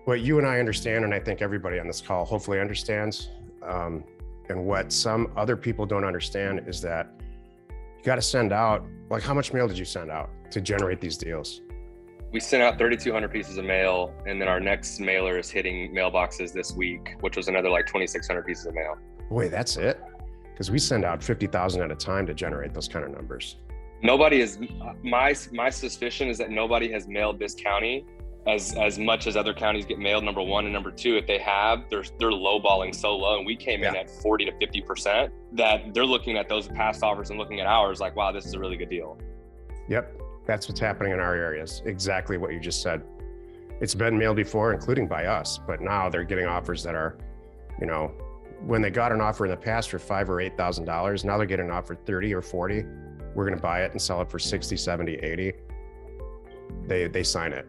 what you and I understand, and I think everybody on this call hopefully understands, and what some other people don't understand is that you got to send out, like, how much mail did you send out to generate these deals? We sent out 3,200 pieces of mail, and then our next mailer is hitting mailboxes this week, which was another like 2,600 pieces of mail. Boy, that's it? Because we send out 50,000 at a time to generate those kind of numbers. Nobody is, my suspicion is that nobody has mailed this county as much as other counties get mailed, number one. And number two, if they have, they're lowballing so low, and we came in at 40 to 50%, that they're looking at those past offers and looking at ours like, wow, this is a really good deal. Yep, that's what's happening in our areas. Exactly what you just said. It's been mailed before, including by us, but now they're getting offers that are, you know, when they got an offer in the past for $5,000 or $8,000, now they're getting an offer 30 or 40. We're going to buy it and sell it for 60, 70, 80. They sign it.